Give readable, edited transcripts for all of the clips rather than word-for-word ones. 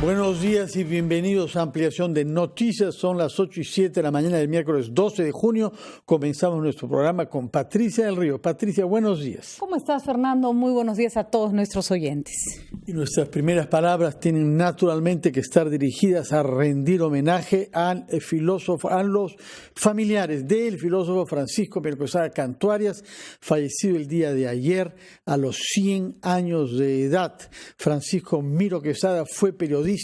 Buenos días y bienvenidos a Ampliación de Noticias. Son las 8:07 de la mañana del miércoles 12 de junio. Comenzamos nuestro programa con Patricia del Río. Patricia, buenos días. ¿Cómo estás, Fernando? Muy buenos días a todos nuestros oyentes. Y nuestras primeras palabras tienen naturalmente que estar dirigidas a rendir homenaje al filósofo, a los familiares del filósofo Francisco Miro Quesada Cantuarias, fallecido el día de ayer a los 100 años de edad. Francisco Miro Quesada fue periodista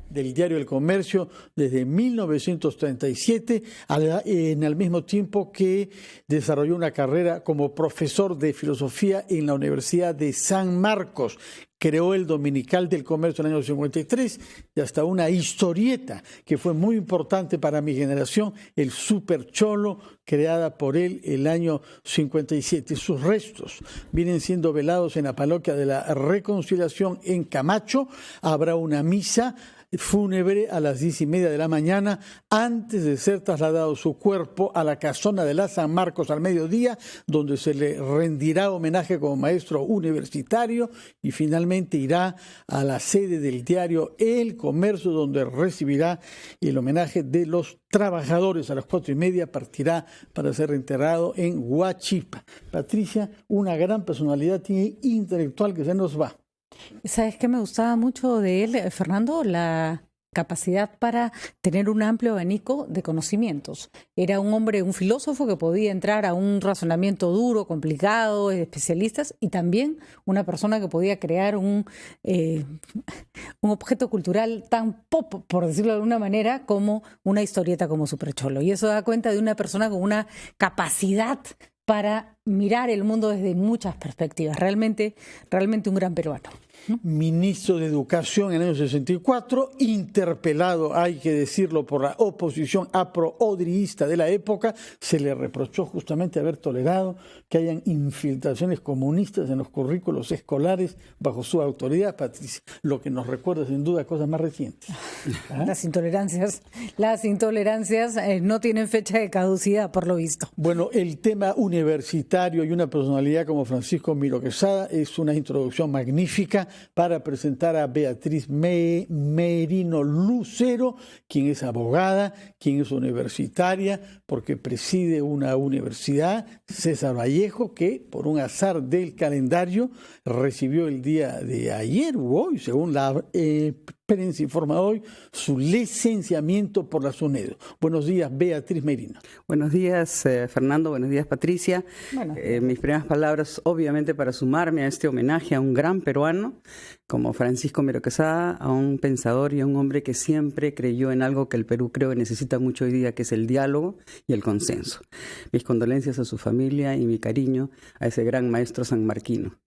del diario El Comercio desde 1937, al mismo tiempo que desarrolló una carrera como profesor de filosofía en la Universidad de San Marcos. Creó el Dominical del Comercio en el año 53 y hasta una historieta que fue muy importante para mi generación, el Super Cholo, creada por él el año 57. Sus restos vienen siendo velados en la parroquia de la Reconciliación en Camacho. Habrá una misa fúnebre a las 10:30 de la mañana antes de ser trasladado su cuerpo a la casona de la San Marcos al mediodía, donde se le rendirá homenaje como maestro universitario y finalmente irá a la sede del diario El Comercio, donde recibirá el homenaje de los trabajadores. A las 4:30 partirá para ser enterrado en Huachipa. Patricia, una gran personalidad intelectual que se nos va. ¿Sabes qué me gustaba mucho de él, Fernando? La capacidad para tener un amplio abanico de conocimientos. Era un hombre, un filósofo que podía entrar a un razonamiento duro, complicado, de especialistas, y también una persona que podía crear un objeto cultural tan pop, por decirlo de alguna manera, como una historieta como Super Cholo. Y eso da cuenta de una persona con una capacidad para mirar el mundo desde muchas perspectivas. Realmente un gran peruano. Ministro de Educación en el año 64, interpelado, hay que decirlo, por la oposición apro-odriísta de la época, se le reprochó justamente haber tolerado que hayan infiltraciones comunistas en los currículos escolares bajo su autoridad, Patricia, lo que nos recuerda sin duda cosas más recientes. ¿Ah? Las intolerancias no tienen fecha de caducidad, por lo visto. Bueno, el tema universitario y una personalidad como Francisco Miro Quesada es una introducción magnífica para presentar a Beatriz Merino Lucero, quien es abogada, quien es universitaria, porque preside una universidad, César Vallejo, que por un azar del calendario recibió el día de ayer o hoy, según la prensa informa hoy, su licenciamiento por la SUNEDO. Buenos días, Beatriz Merino. Buenos días, Fernando. Buenos días, Patricia. Mis primeras palabras, obviamente, para sumarme a este homenaje a un gran peruano como Francisco Miro Quesada, a un pensador y a un hombre que siempre creyó en algo que el Perú creo que necesita mucho hoy día, que es el diálogo y el consenso. Mis condolencias a su familia y mi cariño a ese gran maestro sanmarquino.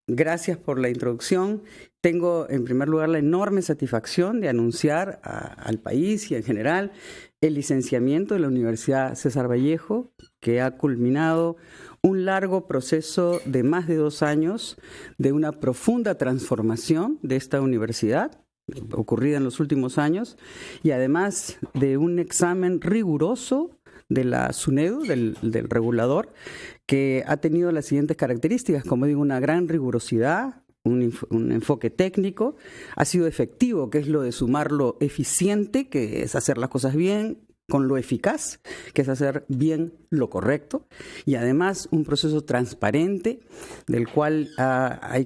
Gracias por la introducción. Tengo, en primer lugar, la enorme satisfacción de anunciar al país y en general el licenciamiento de la Universidad César Vallejo, que ha culminado un largo proceso de más de 2 años de una profunda transformación de esta universidad, ocurrida en los últimos años, y además de un examen riguroso de la SUNEDO, del regulador, que ha tenido las siguientes características, como digo, una gran rigurosidad, un enfoque técnico, ha sido efectivo, que es lo de sumar lo eficiente, que es hacer las cosas bien, con lo eficaz, que es hacer bien lo correcto, y además un proceso transparente del cual ha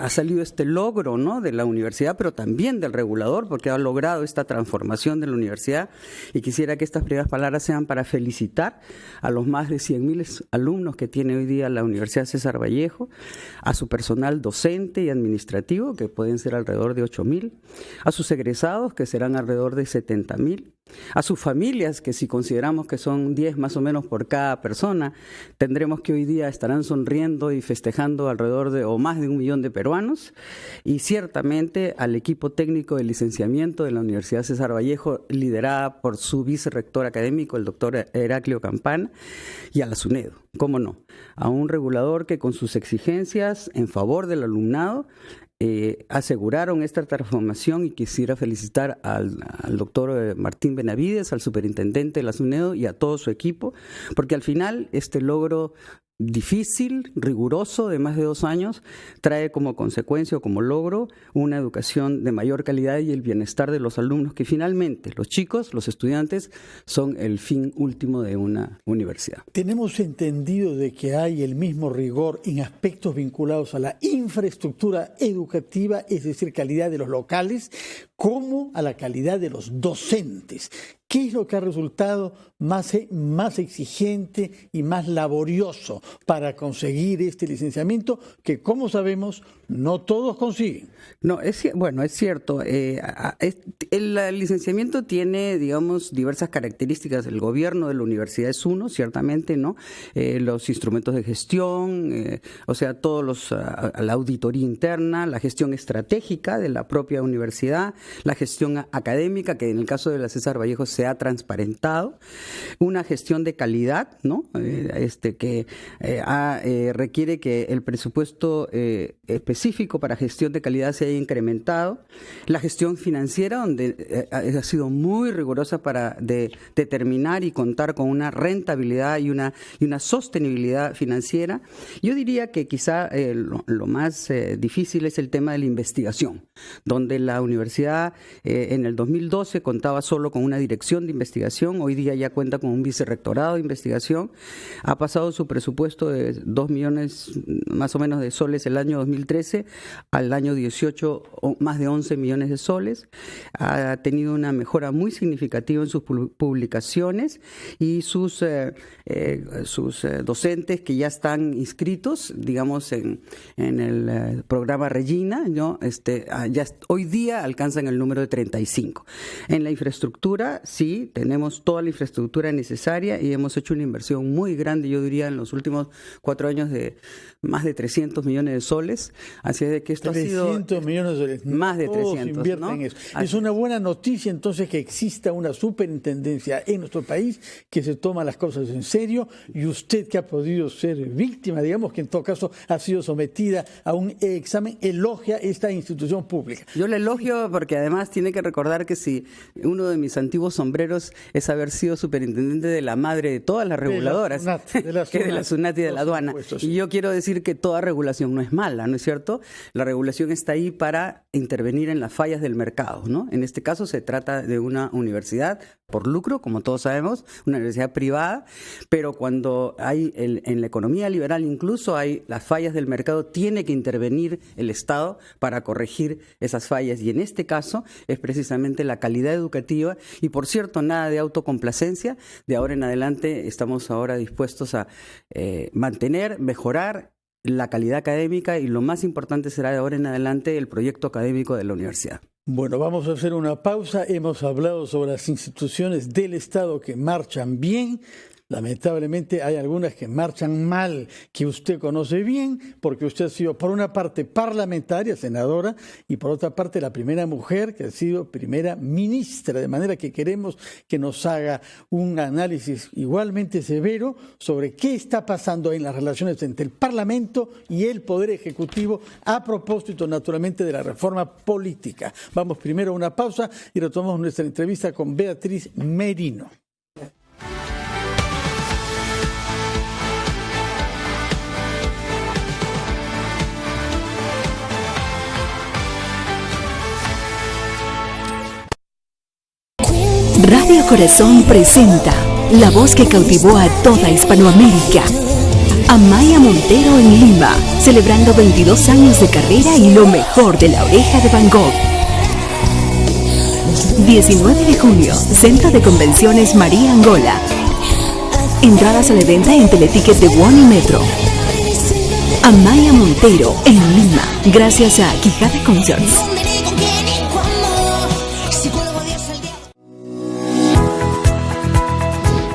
salido este logro, ¿no?, de la universidad, pero también del regulador, porque ha logrado esta transformación de la universidad, y quisiera que estas primeras palabras sean para felicitar a los más de 100,000 alumnos que tiene hoy día la Universidad César Vallejo, a su personal docente y administrativo, que pueden ser alrededor de 8,000, a sus egresados, que serán alrededor de 70,000, a sus familias, que si consideramos que son 10 más o menos por cada persona, tendremos que hoy día estarán sonriendo y festejando alrededor de o más de 1 millón de peruanos, y ciertamente al equipo técnico de licenciamiento de la Universidad César Vallejo, liderada por su vicerrector académico, el doctor Heraclio Campana, y a la SUNEDO, cómo no, a un regulador que con sus exigencias en favor del alumnado aseguraron esta transformación, y quisiera felicitar al doctor Martín Benavides, al superintendente de la SUNEDO y a todo su equipo, porque al final este logro difícil, riguroso, de más de 2 años, trae como consecuencia o como logro una educación de mayor calidad y el bienestar de los alumnos, que finalmente los chicos, los estudiantes, son el fin último de una universidad. Tenemos entendido de que hay el mismo rigor en aspectos vinculados a la infraestructura educativa, es decir, calidad de los locales, como a la calidad de los docentes. ¿Qué es lo que ha resultado más exigente y más laborioso para conseguir este licenciamiento que, como sabemos, no todos consiguen? No, es cierto. El licenciamiento tiene, digamos, diversas características. El gobierno de la universidad es uno, ciertamente, ¿no? Los instrumentos de gestión, la auditoría interna, la gestión estratégica de la propia universidad, la gestión académica, que en el caso de la César Vallejo se ha transparentado, una gestión de calidad, ¿no? Requiere que el presupuesto específico para gestión de calidad se haya incrementado, la gestión financiera, donde ha sido muy rigurosa para determinar y contar con una rentabilidad y una sostenibilidad financiera. Yo diría que quizá lo más difícil es el tema de la investigación, donde la universidad en el 2012 contaba solo con una dirección de investigación, hoy día ya cuenta con un vicerrectorado de investigación, ha pasado su presupuesto de 2 millones más o menos de soles el año 2013 al año 18 más de 11 millones de soles, ha tenido una mejora muy significativa en sus publicaciones y sus docentes que ya están inscritos, digamos, en el programa Regina, ¿no? Hoy día alcanzan el número de 35. En la infraestructura, sí, tenemos toda la infraestructura necesaria y hemos hecho una inversión muy grande, yo diría, en los últimos 4 años de más de 300 millones de soles. Así es de que esto 300 millones de soles. Más de 300, invierten, ¿no? En eso. Es una buena noticia entonces que exista una superintendencia en nuestro país que se toma las cosas en serio, y usted, que ha podido ser víctima, digamos que en todo caso ha sido sometida a un examen, elogia esta institución pública. Yo le elogio porque además tiene que recordar que si uno de mis antiguos sombreros es haber sido superintendente de la madre de todas las reguladoras, de la SUNAT y de la aduana. Y yo quiero decir que toda regulación no es mala, ¿no es cierto? La regulación está ahí para intervenir en las fallas del mercado, ¿no? En este caso se trata de una universidad por lucro, como todos sabemos, una universidad privada, pero cuando hay en la economía liberal incluso hay las fallas del mercado, tiene que intervenir el Estado para corregir esas fallas, y en este caso es precisamente la calidad educativa. Y por cierto, nada de autocomplacencia, de ahora en adelante estamos ahora dispuestos a mantener, mejorar la calidad académica, y lo más importante será de ahora en adelante el proyecto académico de la universidad. Bueno, vamos a hacer una pausa. Hemos hablado sobre las instituciones del Estado que marchan bien. Lamentablemente hay algunas que marchan mal, que usted conoce bien, porque usted ha sido por una parte parlamentaria, senadora, y por otra parte la primera mujer que ha sido primera ministra, de manera que queremos que nos haga un análisis igualmente severo sobre qué está pasando en las relaciones entre el Parlamento y el Poder Ejecutivo, a propósito naturalmente de la reforma política. Vamos primero a una pausa y retomamos nuestra entrevista con Beatriz Merino. Radio Corazón presenta la voz que cautivó a toda Hispanoamérica. Amaya Montero en Lima, celebrando 22 años de carrera y lo mejor de La Oreja de Van Gogh. 19 de junio, Centro de Convenciones María Angola. Entradas a la venta en Teleticket de One y Metro. Amaya Montero en Lima, gracias a Quijada Concerts.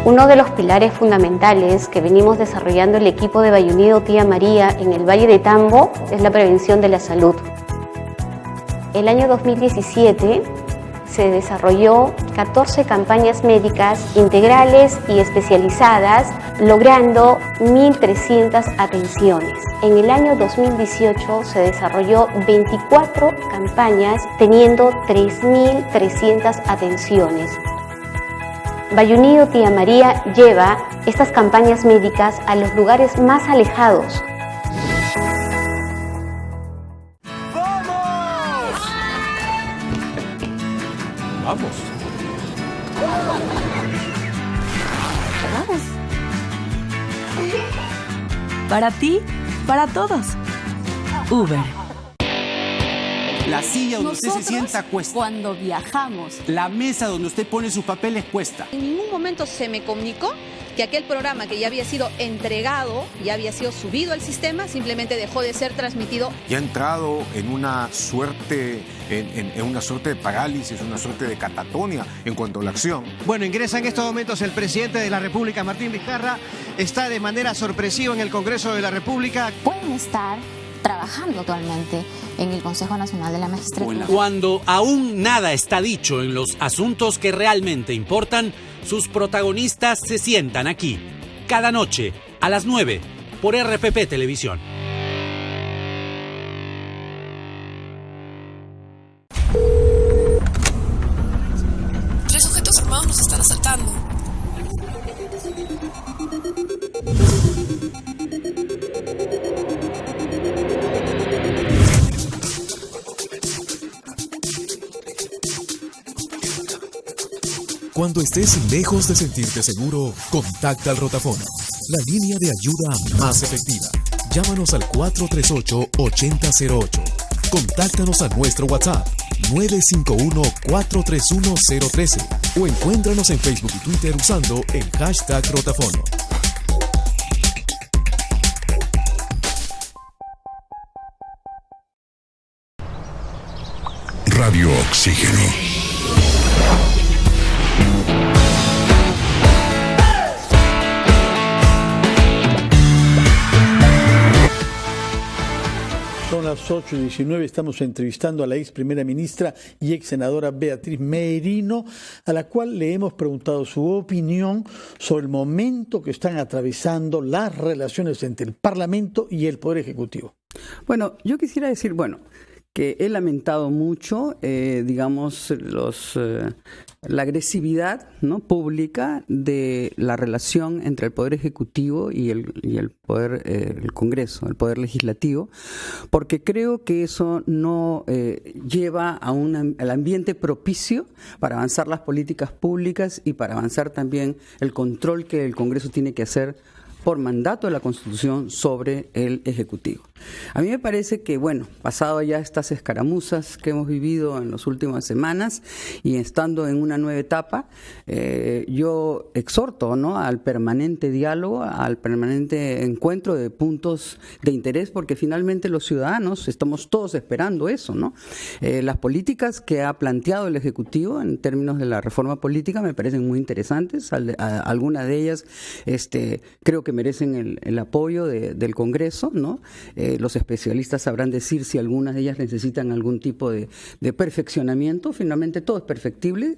Uno de los pilares fundamentales que venimos desarrollando el equipo de Bayunido Tía María en el Valle de Tambo es la prevención de la salud. El año 2017 se desarrolló 14 campañas médicas integrales y especializadas, logrando 1.300 atenciones. En el año 2018 se desarrolló 24 campañas, teniendo 3.300 atenciones. Bayunido Tía María lleva estas campañas médicas a los lugares más alejados. ¡Vamos! Vamos. Para ti, para todos. Uber. La silla donde usted se sienta cuesta. Cuando viajamos. La mesa donde usted pone sus papeles cuesta. En ningún momento se me comunicó que aquel programa que ya había sido entregado, ya había sido subido al sistema, simplemente dejó de ser transmitido. Y ha entrado en una suerte, en una suerte de parálisis, una suerte de catatonia en cuanto a la acción. Bueno, ingresa en estos momentos el presidente de la República, Martín Vizcarra. Está de manera sorpresiva en el Congreso de la República. Pueden estar trabajando actualmente en el Consejo Nacional de la Magistratura. Cuando aún nada está dicho en los asuntos que realmente importan, sus protagonistas se sientan aquí, cada noche, a las 9, por RPP Televisión. Tres sujetos armados nos están asaltando. Cuando estés lejos de sentirte seguro, contacta al Rotafono, la línea de ayuda más efectiva. Llámanos al 438-8008. Contáctanos a nuestro WhatsApp 951-431-013 o encuéntranos en Facebook y Twitter usando el hashtag Rotafono. Radio Oxígeno. Son las 8:19, estamos entrevistando a la ex primera ministra y ex senadora Beatriz Merino, a la cual le hemos preguntado su opinión sobre el momento que están atravesando las relaciones entre el Parlamento y el Poder Ejecutivo. Bueno, yo quisiera decir, que he lamentado mucho, la agresividad, ¿no?, pública de la relación entre el Poder Ejecutivo y el Poder, el Congreso, el Poder Legislativo, porque creo que eso no lleva al ambiente propicio para avanzar las políticas públicas y para avanzar también el control que el Congreso tiene que hacer por mandato de la Constitución sobre el Ejecutivo. A mí me parece que, pasado ya estas escaramuzas que hemos vivido en las últimas semanas y estando en una nueva etapa, yo exhorto, ¿no?, al permanente diálogo, al permanente encuentro de puntos de interés, porque finalmente los ciudadanos estamos todos esperando eso, ¿no? Las políticas que ha planteado el Ejecutivo en términos de la reforma política me parecen muy interesantes. Algunas de ellas creo que merecen el apoyo del Congreso, ¿no? Los especialistas sabrán decir si algunas de ellas necesitan algún tipo de perfeccionamiento. Finalmente todo es perfectible.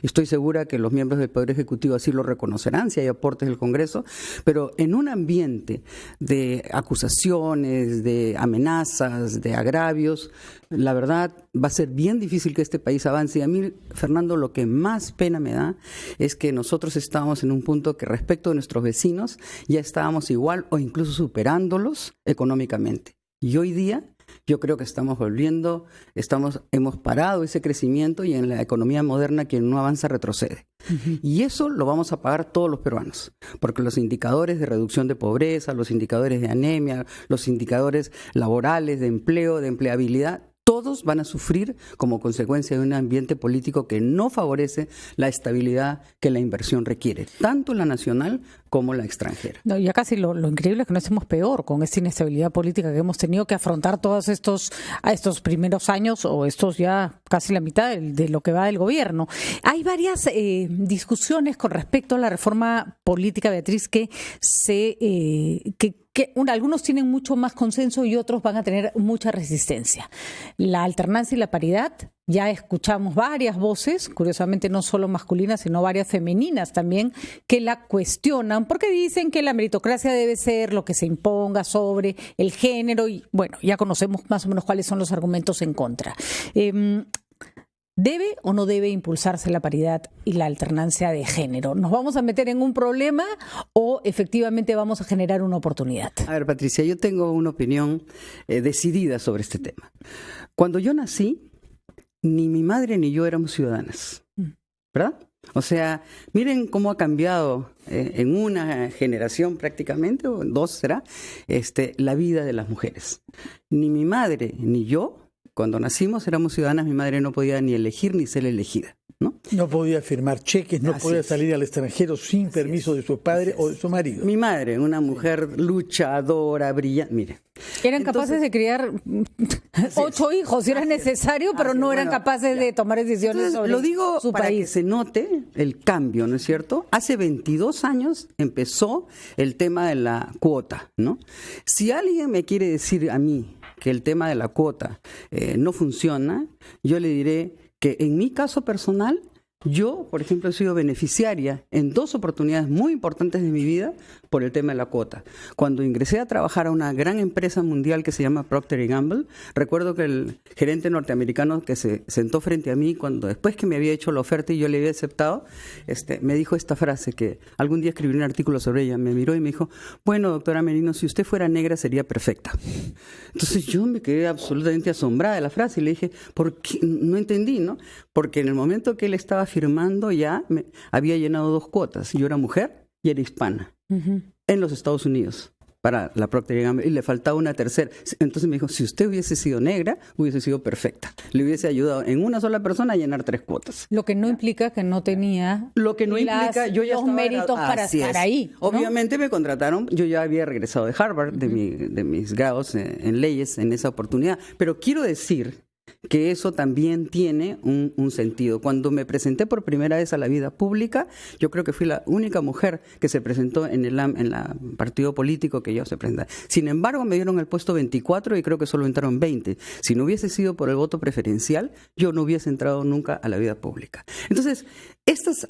Estoy segura que los miembros del Poder Ejecutivo así lo reconocerán si hay aportes del Congreso, pero en un ambiente de acusaciones, de amenazas, de agravios, la verdad va a ser bien difícil que este país avance. Y a mí, Fernando, lo que más pena me da es que nosotros estamos en un punto que respecto de nuestros vecinos ya estábamos igual o incluso superándolos económicamente. Y hoy día yo creo que hemos parado ese crecimiento y en la economía moderna quien no avanza retrocede. Uh-huh. Y eso lo vamos a pagar todos los peruanos, porque los indicadores de reducción de pobreza, los indicadores de anemia, los indicadores laborales, de empleo, de empleabilidad, todos van a sufrir como consecuencia de un ambiente político que no favorece la estabilidad que la inversión requiere, tanto la nacional como la extranjera. No, ya casi lo increíble es que no estemos peor con esta inestabilidad política que hemos tenido que afrontar todos estos primeros años, o estos ya casi la mitad de lo que va del gobierno. Hay varias discusiones con respecto a la reforma política, Beatriz, que algunos tienen mucho más consenso y otros van a tener mucha resistencia. La alternancia y la paridad, ya escuchamos varias voces, curiosamente no solo masculinas, sino varias femeninas también, que la cuestionan porque dicen que la meritocracia debe ser lo que se imponga sobre el género y, ya conocemos más o menos cuáles son los argumentos en contra. ¿Debe o no debe impulsarse la paridad y la alternancia de género? ¿Nos vamos a meter en un problema o efectivamente vamos a generar una oportunidad? A ver, Patricia, yo tengo una opinión decidida sobre este tema. Cuando yo nací, ni mi madre ni yo éramos ciudadanas, ¿verdad? O sea, miren cómo ha cambiado en una generación prácticamente, o en dos será, la vida de las mujeres. Ni mi madre ni yo, cuando nacimos, éramos ciudadanas, mi madre no podía ni elegir ni ser elegida, ¿no? No podía firmar cheques, no podía salir al extranjero sin permiso de su padre o de su marido. Mi madre, una mujer luchadora, brillante, mire. Eran capaces de criar 8 hijos si era necesario, pero no eran capaces de tomar decisiones sobre lo digo su para país. Que se note el cambio, ¿no es cierto? Hace 22 años empezó el tema de la cuota, ¿no? Si alguien me quiere decir a mí que el tema de la cuota no funciona, yo le diré que en mi caso personal, yo, por ejemplo, he sido beneficiaria en 2 oportunidades muy importantes de mi vida por el tema de la cuota. Cuando ingresé a trabajar a una gran empresa mundial que se llama Procter & Gamble, recuerdo que el gerente norteamericano que se sentó frente a mí, después que me había hecho la oferta y yo le había aceptado, me dijo esta frase que algún día escribí un artículo sobre ella. Me miró y me dijo, bueno, doctora Merino, si usted fuera negra sería perfecta. Entonces yo me quedé absolutamente asombrada de la frase y le dije, ¿por qué? No entendí, ¿no? Porque en el momento que él estaba firmando ya había llenado 2 cuotas. Yo era mujer y era hispana en los Estados Unidos para la Procter & Gamble y le faltaba una tercera. Entonces me dijo, si usted hubiese sido negra, hubiese sido perfecta. Le hubiese ayudado en una sola persona a llenar 3 cuotas. Lo que no implica que no tenía los méritos para estar ahí, ¿no? Obviamente me contrataron, yo ya había regresado de Harvard, de mis grados en leyes en esa oportunidad. Pero quiero decir que eso también tiene un sentido. Cuando me presenté por primera vez a la vida pública, yo creo que fui la única mujer que se presentó en el partido político que yo se presentaba. Sin embargo, me dieron el puesto 24 y creo que solo entraron 20. Si no hubiese sido por el voto preferencial, yo no hubiese entrado nunca a la vida pública. Entonces, estas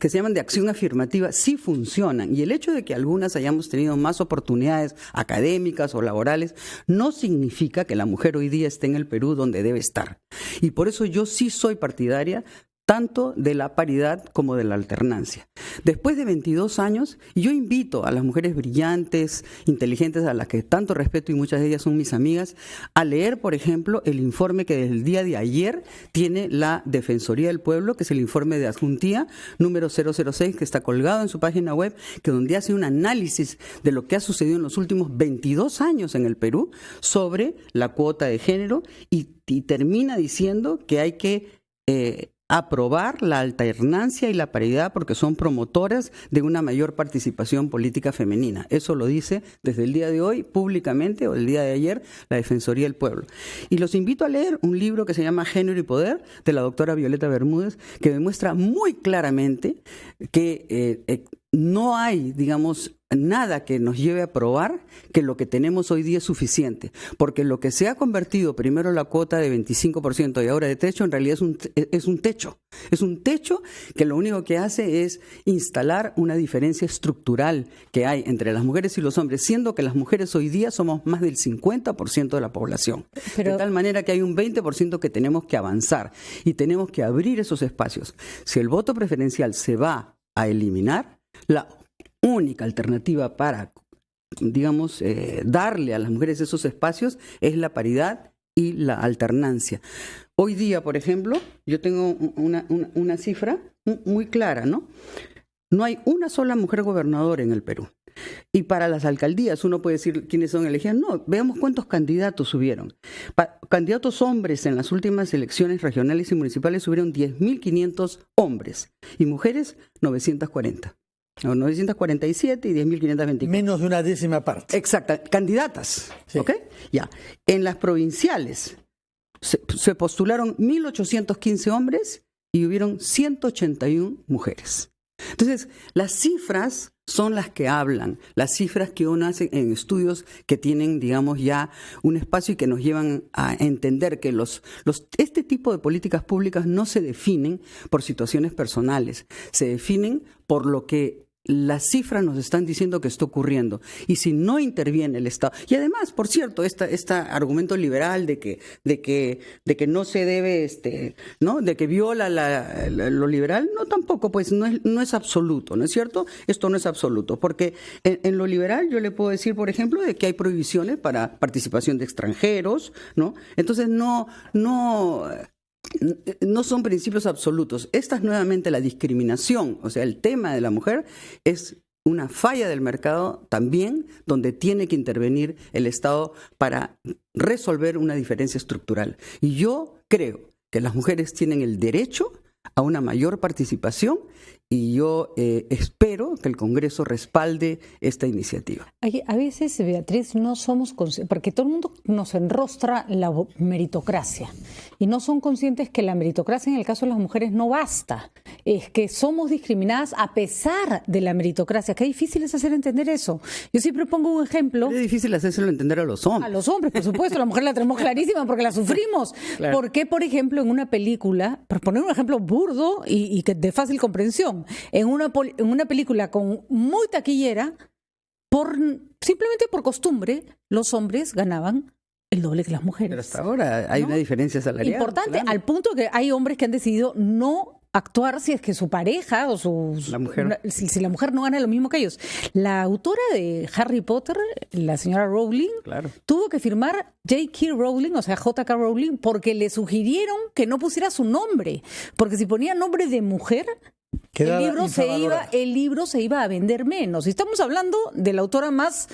que se llaman de acción afirmativa sí funcionan, y el hecho de que algunas hayamos tenido más oportunidades académicas o laborales no significa que la mujer hoy día esté en el Perú donde debe estar. Y por eso yo sí soy partidaria tanto de la paridad como de la alternancia. Después de 22 años, yo invito a las mujeres brillantes, inteligentes, a las que tanto respeto y muchas de ellas son mis amigas, a leer, por ejemplo, el informe que desde el día de ayer tiene la Defensoría del Pueblo, que es el informe de adjuntía número 006, que está colgado en su página web, que donde hace un análisis de lo que ha sucedido en los últimos 22 años en el Perú sobre la cuota de género y termina diciendo que hay que aprobar la alternancia y la paridad porque son promotoras de una mayor participación política femenina. Eso lo dice desde el día de hoy públicamente, o el día de ayer, la Defensoría del Pueblo. Y los invito a leer un libro que se llama Género y Poder, de la doctora Violeta Bermúdez, que demuestra muy claramente que no hay, digamos, nada que nos lleve a probar que lo que tenemos hoy día es suficiente, porque lo que se ha convertido primero la cuota de 25% y ahora de techo, en realidad es un techo que lo único que hace es instalar una diferencia estructural que hay entre las mujeres y los hombres, siendo que las mujeres hoy día somos más del 50% de la población, de tal manera que hay un 20% que tenemos que avanzar y tenemos que abrir esos espacios. Si el voto preferencial se va a eliminar, la única alternativa para, digamos, darle a las mujeres esos espacios es la paridad y la alternancia. Hoy día, por ejemplo, yo tengo una cifra muy clara, ¿no? No hay una sola mujer gobernadora en el Perú. Y para las alcaldías, uno puede decir quiénes son elegidas. No, veamos cuántos candidatos hubieron. Candidatos hombres en las últimas elecciones regionales y municipales hubieron 10.500 hombres y mujeres 940. 947 y 10.524. Menos de una décima parte. Exacto, candidatas. Sí. ¿Ok? Ya. En las provinciales se postularon 1.815 hombres y hubieron 181 mujeres. Entonces, las cifras son las que hablan, las cifras que uno hace en estudios que tienen, digamos, ya un espacio y que nos llevan a entender que este tipo de políticas públicas no se definen por situaciones personales, se definen por lo que las cifras nos están diciendo que está ocurriendo. Y si no interviene el Estado, y además, por cierto, este argumento liberal de que no se debe, ¿no? De que viola lo liberal, no, tampoco, pues no es absoluto, ¿no es cierto? Esto no es absoluto, porque en lo liberal yo le puedo decir, por ejemplo, de que hay prohibiciones para participación de extranjeros, ¿no? Entonces no son principios absolutos. Esta es nuevamente la discriminación, o sea, el tema de la mujer es una falla del mercado también, donde tiene que intervenir el Estado para resolver una diferencia estructural. Y yo creo que las mujeres tienen el derecho a una mayor participación y yo espero que el Congreso respalde esta iniciativa. A veces, Beatriz, no somos conscientes, porque todo el mundo nos enrostra la meritocracia y no son conscientes que la meritocracia en el caso de las mujeres no basta, es que somos discriminadas a pesar de la meritocracia. Qué difícil es hacer entender eso. Yo siempre pongo un ejemplo. Es difícil hacérselo entender a los hombres. A los hombres, por supuesto, la mujer la tenemos clarísima porque la sufrimos. Claro. ¿Por qué, por ejemplo, en una película, por poner un ejemplo burdo y que de fácil comprensión, en una película muy taquillera, simplemente por costumbre, los hombres ganaban el doble que las mujeres? Pero hasta ahora hay una diferencia salarial. Importante, claro. Al punto que hay hombres que han decidido no actuar si es que su pareja o si la mujer no gana lo mismo que ellos. La autora de Harry Potter, la señora Rowling, tuvo que firmar J.K. Rowling, o sea, J.K. Rowling, porque le sugirieron que no pusiera su nombre, porque si ponía nombre de mujer, el libro se iba a vender menos. Y estamos hablando de la autora más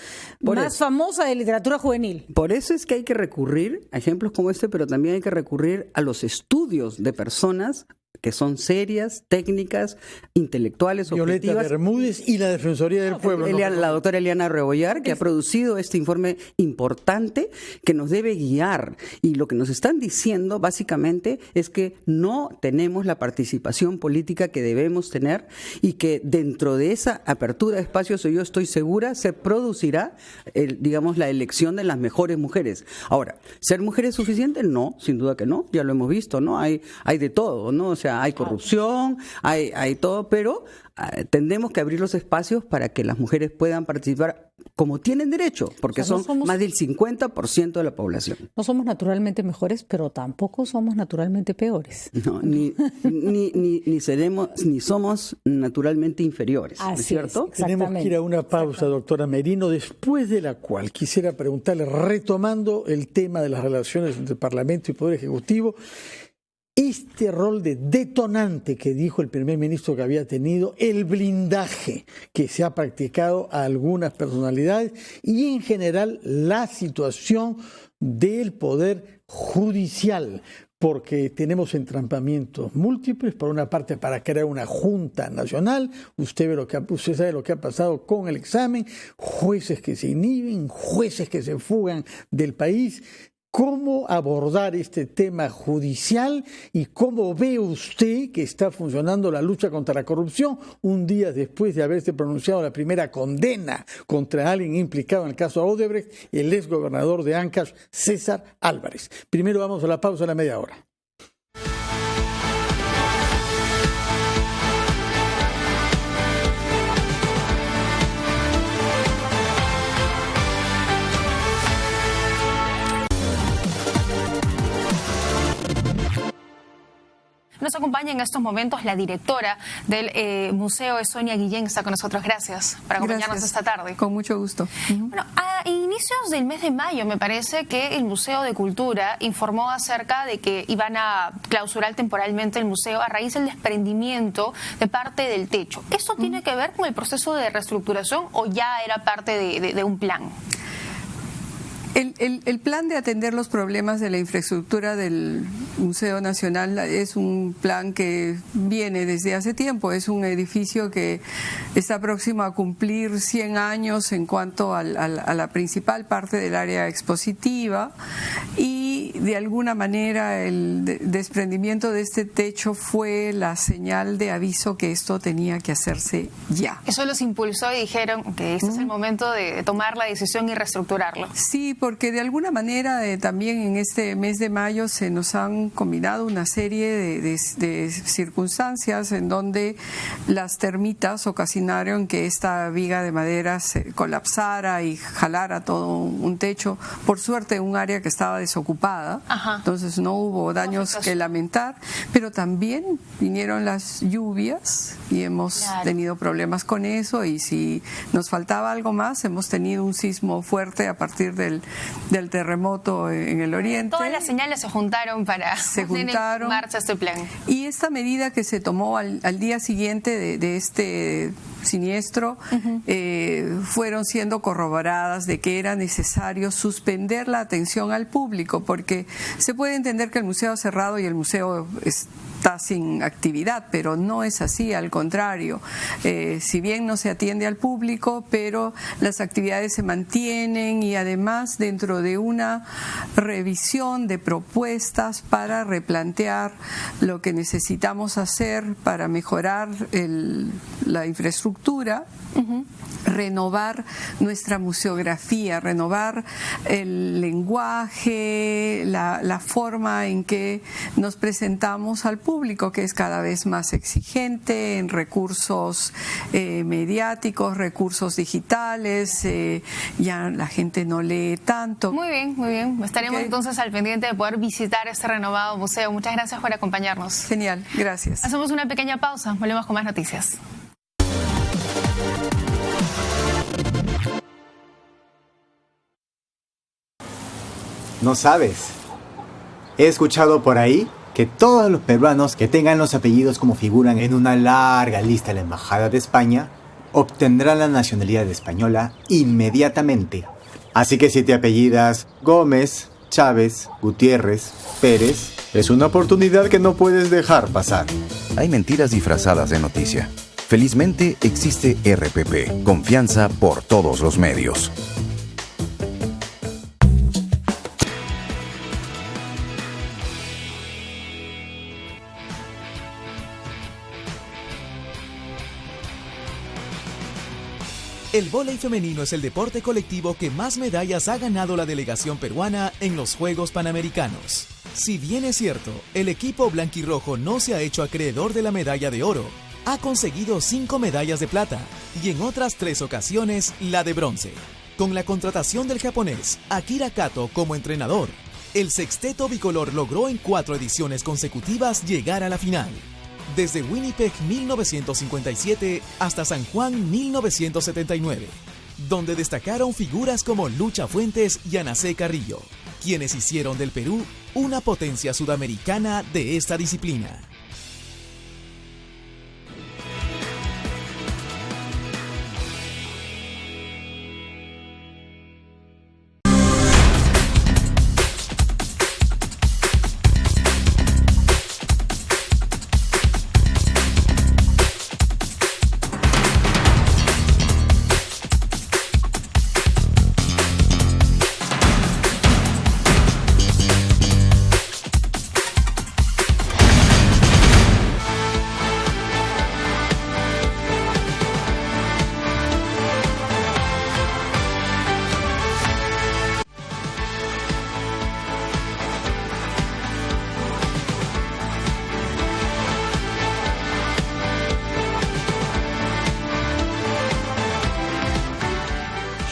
famosa de literatura juvenil. Por eso es que hay que recurrir a ejemplos como este, pero también hay que recurrir a los estudios de personas que son serias, técnicas, intelectuales, Violeta objetivas. Bermúdez y la Defensoría del Pueblo. La doctora Eliana Rebollar, que ha producido este informe importante que nos debe guiar. Y lo que nos están diciendo, básicamente, es que no tenemos la participación política que debemos tener y que dentro de esa apertura de espacios, yo estoy segura, se producirá, la elección de las mejores mujeres. Ahora, ¿ser mujer es suficiente? No, sin duda que no. Ya lo hemos visto, ¿no? Hay de todo, ¿no? O sea, hay corrupción, hay todo, pero tendremos que abrir los espacios para que las mujeres puedan participar como tienen derecho, porque son más del 50% de la población. No somos naturalmente mejores, pero tampoco somos naturalmente peores. No, ni somos naturalmente inferiores, ¿no es cierto? Tenemos que ir a una pausa, doctora Merino, después de la cual quisiera preguntarle, retomando el tema de las relaciones entre Parlamento y Poder Ejecutivo, este rol de detonante que dijo el primer ministro que había tenido, el blindaje que se ha practicado a algunas personalidades y en general la situación del poder judicial, porque tenemos entrampamientos múltiples, por una parte para crear una junta nacional, usted sabe lo que ha pasado con el examen, jueces que se inhiben, jueces que se fugan del país. ¿Cómo abordar este tema judicial y cómo ve usted que está funcionando la lucha contra la corrupción un día después de haberse pronunciado la primera condena contra alguien implicado en el caso Odebrecht, el exgobernador de Ancash, César Álvarez? Primero vamos a la pausa de la media hora. Nos acompaña en estos momentos la directora del museo, Sonia Guillén, está con nosotros. Gracias por acompañarnos esta tarde. Con mucho gusto. Bueno, a inicios del mes de mayo me parece que el Museo de Cultura informó acerca de que iban a clausurar temporalmente el museo a raíz del desprendimiento de parte del techo. ¿Esto tiene que ver con el proceso de reestructuración o ya era parte de un plan? El plan de atender los problemas de la infraestructura del Museo Nacional es un plan que viene desde hace tiempo. Es un edificio que está próximo a cumplir 100 años en cuanto a la principal parte del área expositiva y de alguna manera el desprendimiento de este techo fue la señal de aviso que esto tenía que hacerse ya. Eso los impulsó y dijeron que este es el momento de tomar la decisión y reestructurarlo. Sí, porque de alguna manera también en este mes de mayo se nos han combinado una serie de circunstancias en donde las termitas ocasionaron que esta viga de madera se colapsara y jalara todo un techo. Por suerte, un área que estaba desocupada, entonces no hubo daños que lamentar, pero también vinieron las lluvias y hemos tenido problemas con eso, y si nos faltaba algo más, hemos tenido un sismo fuerte a partir del terremoto en el oriente. Todas las señales se juntaron para poner en marcha este plan. Y esta medida que se tomó al día siguiente de este siniestro, fueron siendo corroboradas de que era necesario suspender la atención al público, porque se puede entender que el museo ha cerrado y el museo está sin actividad, pero no es así, al contrario. Si bien no se atiende al público, pero las actividades se mantienen, y además dentro de una revisión de propuestas para replantear lo que necesitamos hacer para mejorar la infraestructura, renovar nuestra museografía, renovar el lenguaje, la forma en que nos presentamos al público, que es cada vez más exigente en recursos mediáticos, recursos digitales, ya la gente no lee tanto. Muy bien, muy bien. Estaremos entonces al pendiente de poder visitar este renovado museo. Muchas gracias por acompañarnos. Genial, gracias. Hacemos una pequeña pausa, volvemos con más noticias. No sabes. He escuchado por ahí que todos los peruanos que tengan los apellidos como figuran en una larga lista de la Embajada de España obtendrán la nacionalidad española inmediatamente. Así que si te apellidas Gómez, Chávez, Gutiérrez, Pérez, es una oportunidad que no puedes dejar pasar. Hay mentiras disfrazadas de noticia. Felizmente existe RPP, confianza por todos los medios. El vóley femenino es el deporte colectivo que más medallas ha ganado la delegación peruana en los Juegos Panamericanos. Si bien es cierto, el equipo blanquirrojo no se ha hecho acreedor de la medalla de oro, ha conseguido 5 medallas de plata y en otras 3 ocasiones la de bronce. Con la contratación del japonés Akira Kato como entrenador, el sexteto bicolor logró en 4 ediciones consecutivas llegar a la final. Desde Winnipeg 1957 hasta San Juan 1979, donde destacaron figuras como Lucha Fuentes y Anacé Carrillo, quienes hicieron del Perú una potencia sudamericana de esta disciplina.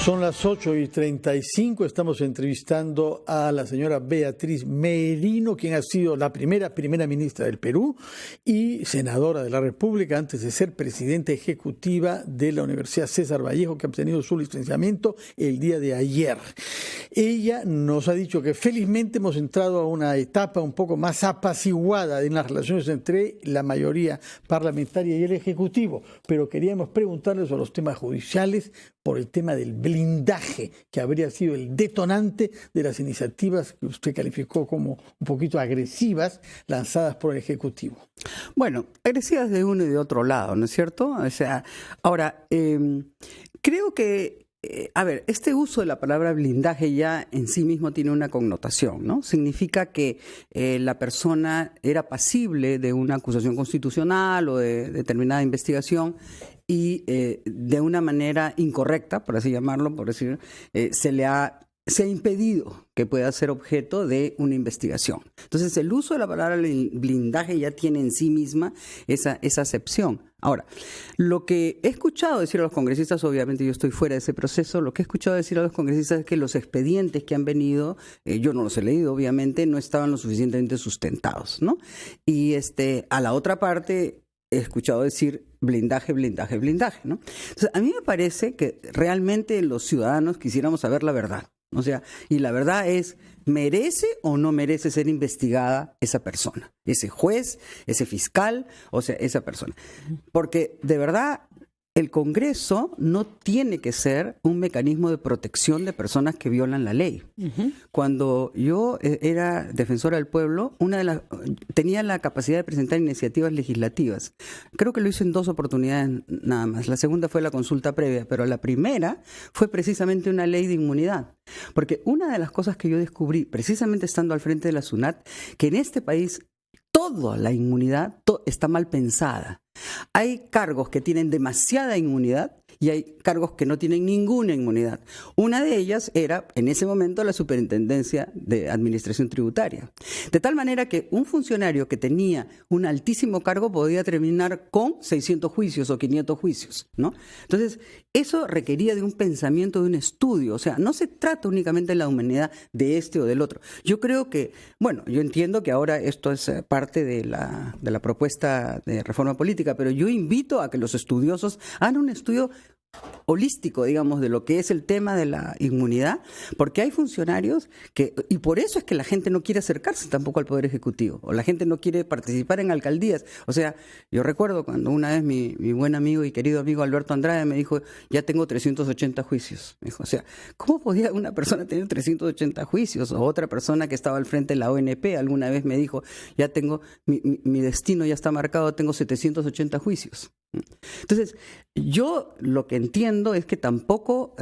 Son las 8:35, estamos entrevistando a la señora Beatriz Merino, quien ha sido la primera ministra del Perú y senadora de la República antes de ser presidenta ejecutiva de la Universidad César Vallejo, que ha obtenido su licenciamiento el día de ayer. Ella nos ha dicho que felizmente hemos entrado a una etapa un poco más apaciguada en las relaciones entre la mayoría parlamentaria y el Ejecutivo, pero queríamos preguntarle sobre los temas judiciales por el tema del blindaje, que habría sido el detonante de las iniciativas que usted calificó como un poquito agresivas lanzadas por el Ejecutivo. Bueno, agresivas de uno y de otro lado, ¿no es cierto? O sea, ahora, creo que a ver, este uso de la palabra blindaje ya en sí mismo tiene una connotación, ¿no? Significa que la persona era pasible de una acusación constitucional o de determinada investigación y de una manera incorrecta, por así llamarlo, por decir, se ha impedido que pueda ser objeto de una investigación. Entonces, el uso de la palabra blindaje ya tiene en sí misma esa acepción. Ahora, lo que he escuchado decir a los congresistas, obviamente yo estoy fuera de ese proceso, lo que he escuchado decir a los congresistas es que los expedientes que han venido, yo no los he leído, obviamente, no estaban lo suficientemente sustentados, ¿no? Y a la otra parte he escuchado decir blindaje, blindaje, blindaje, ¿no? Entonces, a mí me parece que realmente los ciudadanos quisiéramos saber la verdad. O sea, y la verdad es, ¿merece o no merece ser investigada esa persona? Ese juez, ese fiscal, o sea, esa persona. Porque de verdad el Congreso no tiene que ser un mecanismo de protección de personas que violan la ley. Cuando yo era defensora del pueblo, tenía la capacidad de presentar iniciativas legislativas. Creo que lo hice en 2 oportunidades nada más. La segunda fue la consulta previa, pero la primera fue precisamente una ley de inmunidad. Porque una de las cosas que yo descubrí, precisamente estando al frente de la SUNAT, que en este país toda la inmunidad está mal pensada. Hay cargos que tienen demasiada inmunidad y hay cargos que no tienen ninguna inmunidad. Una de ellas era, en ese momento, la Superintendencia de Administración Tributaria. De tal manera que un funcionario que tenía un altísimo cargo podía terminar con 600 juicios o 500 juicios, ¿no? Entonces, eso requería de un pensamiento, de un estudio. O sea, no se trata únicamente de la humanidad de este o del otro. Yo creo que, bueno, yo entiendo que ahora esto es parte de la propuesta de reforma política, pero yo invito a que los estudiosos hagan un estudio holístico, digamos, de lo que es el tema de la inmunidad, porque hay funcionarios y por eso es que la gente no quiere acercarse tampoco al Poder Ejecutivo, o la gente no quiere participar en alcaldías. O sea, yo recuerdo cuando una vez mi buen amigo y querido amigo Alberto Andrade me dijo, ya tengo 380 juicios. Me dijo, o sea, ¿cómo podía una persona tener 380 juicios? O otra persona que estaba al frente de la ONP alguna vez me dijo, ya tengo, mi destino ya está marcado, tengo 780 juicios. Entonces, yo lo que entiendo es que tampoco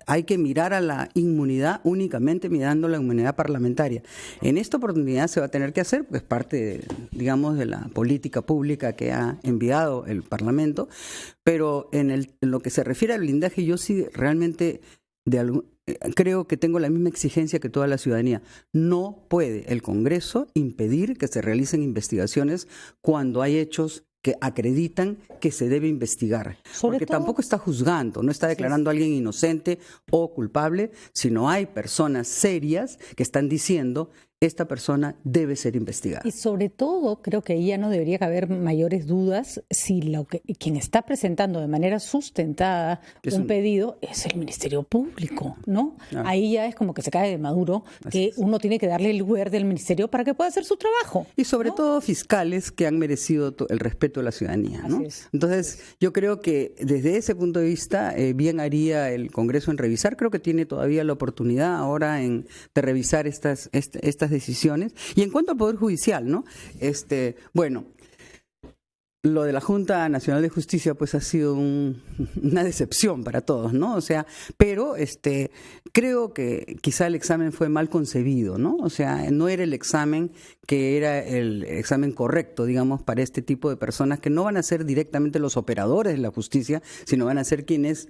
hay que mirar a la inmunidad únicamente mirando la inmunidad parlamentaria. En esta oportunidad se va a tener que hacer, pues parte, digamos, de la política pública que ha enviado el Parlamento, pero en lo que se refiere al blindaje, yo sí realmente creo que tengo la misma exigencia que toda la ciudadanía. No puede el Congreso impedir que se realicen investigaciones cuando hay hechos que acreditan que se debe investigar. Porque tampoco está juzgando, no está declarando a alguien inocente o culpable, sino hay personas serias que están diciendo esta persona debe ser investigada. Y sobre todo, creo que ahí ya no debería haber mayores dudas si quien está presentando de manera sustentada un pedido es el Ministerio Público, ¿no? Ahí ya es como que se cae de maduro, que uno tiene que darle el lugar del Ministerio para que pueda hacer su trabajo. Y sobre todo fiscales que han merecido el respeto de la ciudadanía, ¿no? Entonces, yo creo que desde ese punto de vista, bien haría el Congreso en revisar. Creo que tiene todavía la oportunidad ahora de revisar estas decisiones. Y en cuanto al Poder Judicial, ¿no? Bueno, lo de la Junta Nacional de Justicia pues ha sido una decepción para todos, ¿no? O sea, pero creo que quizá el examen fue mal concebido, ¿no? O sea, no era el examen que era el examen correcto, digamos, para este tipo de personas que no van a ser directamente los operadores de la justicia, sino van a ser quienes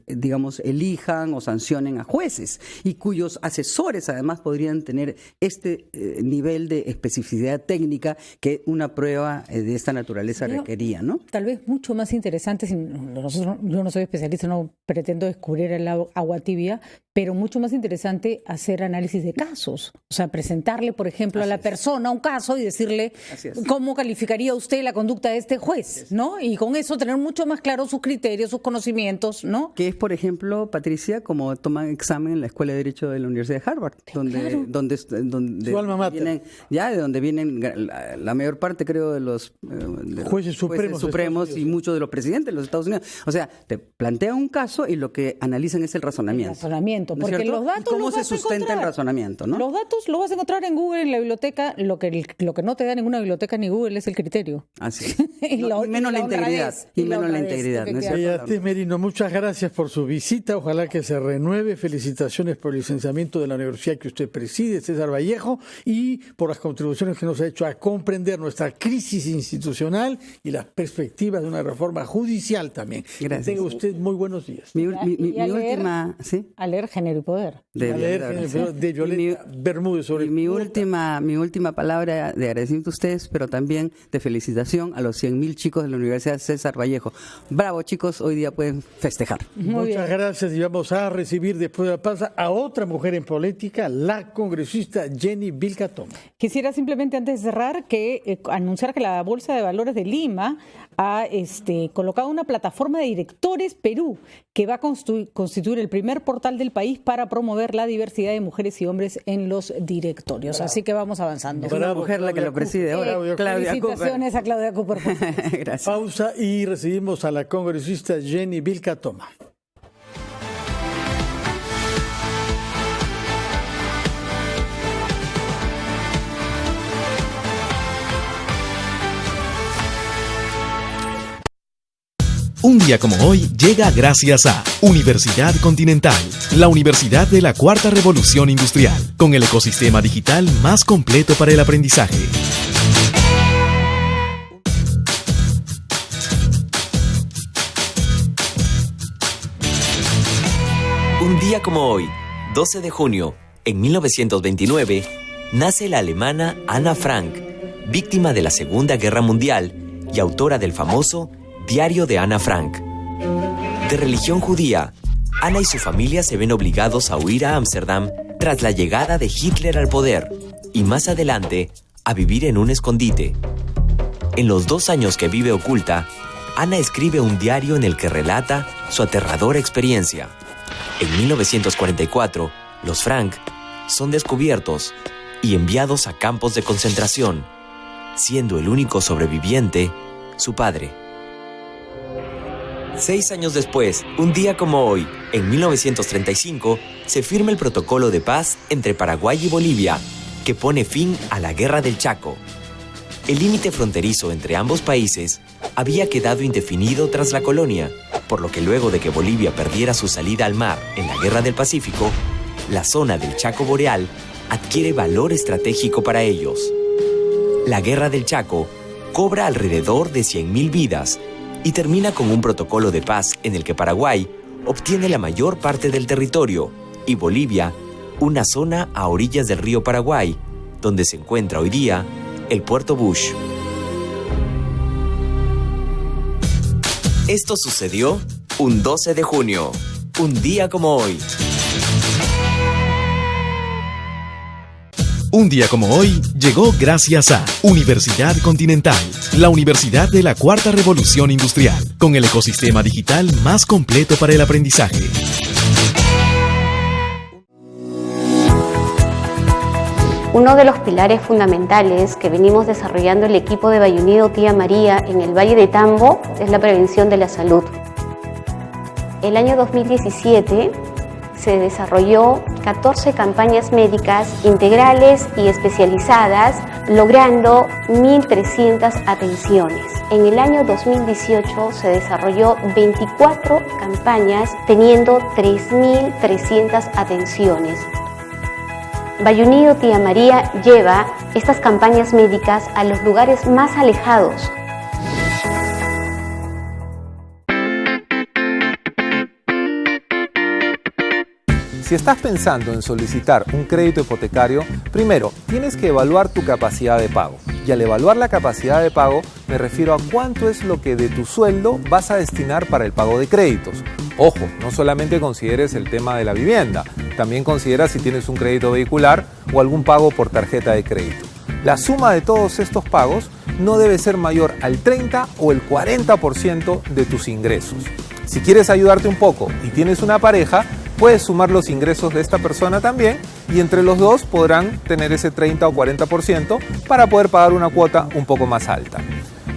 digamos, elijan o sancionen a jueces y cuyos asesores además podrían tener este nivel de especificidad técnica que una prueba de esta naturaleza requería, ¿no? Tal vez mucho más interesante, yo no soy especialista, no pretendo descubrir el agua tibia, pero mucho más interesante hacer análisis de casos, o sea, presentarle, por ejemplo, a la persona un caso y decirle cómo calificaría usted la conducta de este juez, ¿no? Y con eso tener mucho más claro sus criterios, sus conocimientos, ¿no? Que es, por ejemplo, Patricia, como toman examen en la Escuela de Derecho de la Universidad de Harvard, donde vienen, de donde vienen la mayor parte, creo, de los jueces supremos y muchos de los presidentes de los Estados Unidos. O sea, te plantea un caso y lo que analizan es el razonamiento. razonamiento, ¿no es porque cierto? los datos ¿Cómo los se vas a sustenta el encontrar. razonamiento, no? Los datos los vas a encontrar en Google, en la biblioteca. Lo que no te da ninguna biblioteca ni Google es el criterio. Así es. y menos la integridad. Y menos la integridad, ¿no es cierto? Beatriz Merino, muchas gracias por su visita. Ojalá que se renueve. Felicitaciones por el licenciamiento de la universidad que usted preside, César Vallejo, y por las contribuciones que nos ha hecho a comprender nuestra crisis institucional y las perspectivas de una reforma judicial también. Gracias. Tenga usted muy buenos días. Mi última... ¿sí? A leer Género y Poder. De Violeta Bermúdez sobre mi última palabra de agradecimiento a ustedes, pero también de felicitación a los 100.000 chicos de la Universidad César Vallejo. Bravo, chicos, hoy día pueden festejar. Muchas gracias, y vamos a recibir después de la pausa a otra mujer en política, la congresista Jenny Vilca Toma. Quisiera simplemente, antes de cerrar, anunciar que la Bolsa de Valores de Lima ha colocado una plataforma de directores Perú que va a constituir el primer portal del país para promover la diversidad de mujeres y hombres en los directorios. Bravo. Así que vamos avanzando. Es una mujer la que lo preside ahora. Felicitaciones a Claudia Cooper. Gracias. Pausa y recibimos a la congresista Jenny Vilca Toma. Un día como hoy llega gracias a Universidad Continental, la universidad de la Cuarta Revolución Industrial, con el ecosistema digital más completo para el aprendizaje. Un día como hoy, 12 de junio, en 1929, nace la alemana Anna Frank, víctima de la Segunda Guerra Mundial y autora del famoso Diario de Ana Frank. De religión judía, Ana y su familia se ven obligados a huir a Ámsterdam tras la llegada de Hitler al poder y más adelante a vivir en un escondite. En los 2 años que vive oculta, Ana escribe un diario en el que relata su aterradora experiencia. En 1944, los Frank son descubiertos y enviados a campos de concentración, siendo el único sobreviviente su padre. 6 años después, un día como hoy, en 1935, se firma el protocolo de paz entre Paraguay y Bolivia, que pone fin a la Guerra del Chaco. El límite fronterizo entre ambos países había quedado indefinido tras la colonia, por lo que luego de que Bolivia perdiera su salida al mar en la Guerra del Pacífico, la zona del Chaco Boreal adquiere valor estratégico para ellos. La Guerra del Chaco cobra alrededor de 100.000 vidas y termina con un protocolo de paz en el que Paraguay obtiene la mayor parte del territorio y Bolivia una zona a orillas del río Paraguay, donde se encuentra hoy día el Puerto Bush. Esto sucedió un 12 de junio, un día como hoy. Un día como hoy llegó gracias a Universidad Continental, la universidad de la Cuarta Revolución Industrial, con el ecosistema digital más completo para el aprendizaje. Uno de los pilares fundamentales que venimos desarrollando el equipo de Bayunido Tía María en el Valle de Tambo es la prevención de la salud. El año 2017 se desarrolló 14 campañas médicas integrales y especializadas, logrando 1.300 atenciones. En el año 2018 se desarrolló 24 campañas, teniendo 3.300 atenciones. Bayunido Tía María lleva estas campañas médicas a los lugares más alejados. Si estás pensando en solicitar un crédito hipotecario, primero tienes que evaluar tu capacidad de pago. Y al evaluar la capacidad de pago, me refiero a cuánto es lo que de tu sueldo vas a destinar para el pago de créditos. Ojo, no solamente consideres el tema de la vivienda, también considera si tienes un crédito vehicular o algún pago por tarjeta de crédito. La suma de todos estos pagos no debe ser mayor al 30 o el 40% de tus ingresos. Si quieres ayudarte un poco y tienes una pareja, puedes sumar los ingresos de esta persona también y entre los dos podrán tener ese 30 o 40% para poder pagar una cuota un poco más alta.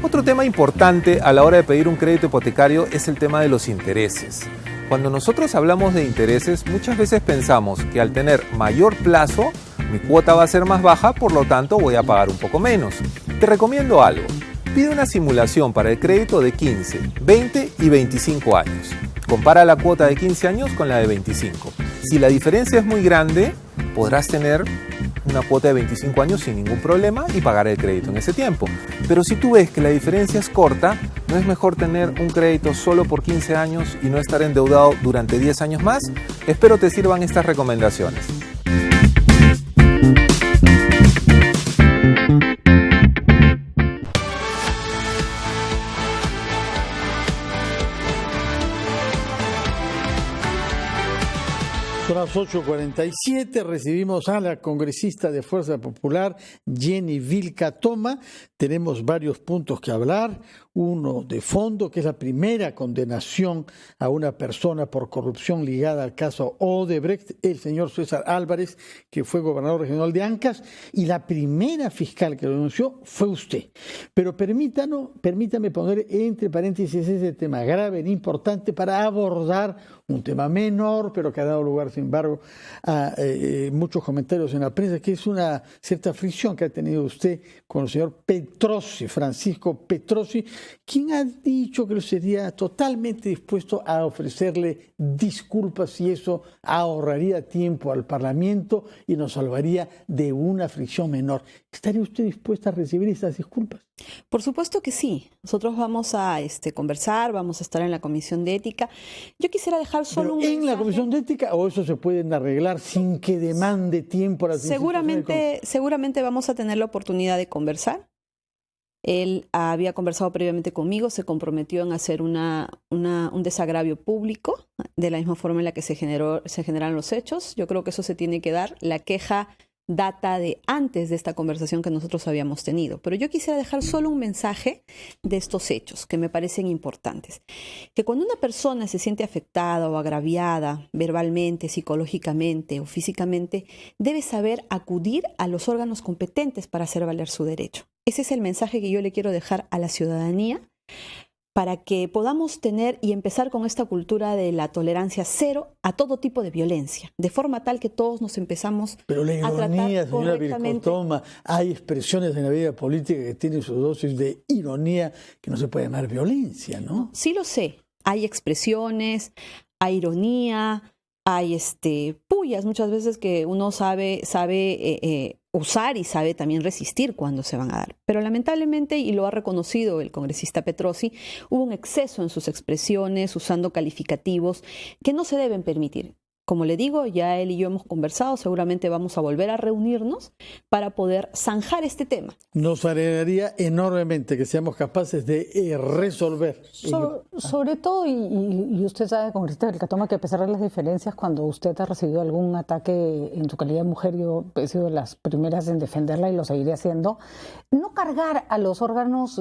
Otro tema importante a la hora de pedir un crédito hipotecario es el tema de los intereses. Cuando nosotros hablamos de intereses, muchas veces pensamos que al tener mayor plazo, mi cuota va a ser más baja, por lo tanto voy a pagar un poco menos. Te recomiendo algo. Pide una simulación para el crédito de 15, 20 y 25 años. Compara la cuota de 15 años con la de 25. Si la diferencia es muy grande, podrás tener una cuota de 25 años sin ningún problema y pagar el crédito en ese tiempo. Pero si tú ves que la diferencia es corta, ¿no es mejor tener un crédito solo por 15 años y no estar endeudado durante 10 años más? Espero te sirvan estas recomendaciones. Son las 8:47, recibimos a la congresista de Fuerza Popular, Jenny Vilca Toma. Tenemos varios puntos que hablar. Uno de fondo, que es la primera condenación a una persona por corrupción ligada al caso Odebrecht, el señor César Álvarez, que fue gobernador regional de Ancash, y la primera fiscal que lo denunció fue usted. Pero permítame poner entre paréntesis ese tema grave e importante para abordar un tema menor, pero que ha dado lugar, sin embargo, a muchos comentarios en la prensa, que es una cierta fricción que ha tenido usted con el señor Petrosi, Francisco Petrosi, quien ha dicho que sería totalmente dispuesto a ofrecerle disculpas y eso ahorraría tiempo al Parlamento y nos salvaría de una fricción menor. ¿Estaría usted dispuesta a recibir esas disculpas? Por supuesto que sí. Nosotros vamos a conversar, vamos a estar en la Comisión de Ética. Yo quisiera dejar solo un mensaje. ¿En la Comisión de Ética o eso se pueden arreglar sin que demande tiempo a las instituciones? Seguramente vamos a tener la oportunidad de conversar. Él había conversado previamente conmigo, se comprometió en hacer un desagravio público de la misma forma en la que se generan los hechos. Yo creo que eso se tiene que dar. La queja data de antes de esta conversación que nosotros habíamos tenido. Pero yo quisiera dejar solo un mensaje de estos hechos que me parecen importantes. Que cuando una persona se siente afectada o agraviada verbalmente, psicológicamente o físicamente, debe saber acudir a los órganos competentes para hacer valer su derecho. Ese es el mensaje que yo le quiero dejar a la ciudadanía para que podamos tener y empezar con esta cultura de la tolerancia cero a todo tipo de violencia, de forma tal que todos nos empezamos a tratar correctamente. Pero la ironía, señora Vilca Toma, hay expresiones en la vida política que tienen su dosis de ironía que no se puede llamar violencia, ¿no? Sí lo sé, hay expresiones, hay ironía, hay pullas muchas veces que uno sabe usar y sabe también resistir cuando se van a dar. Pero lamentablemente, y lo ha reconocido el congresista Petrosi, hubo un exceso en sus expresiones, usando calificativos que no se deben permitir. Como le digo, ya él y yo hemos conversado, seguramente vamos a volver a reunirnos para poder zanjar este tema. Nos alegraría enormemente que seamos capaces de resolver. Sobre todo, y usted sabe, congresista Vilca Toma, que a pesar de las diferencias, cuando usted ha recibido algún ataque en su calidad de mujer, yo he sido de las primeras en defenderla y lo seguiré haciendo, no cargar a los órganos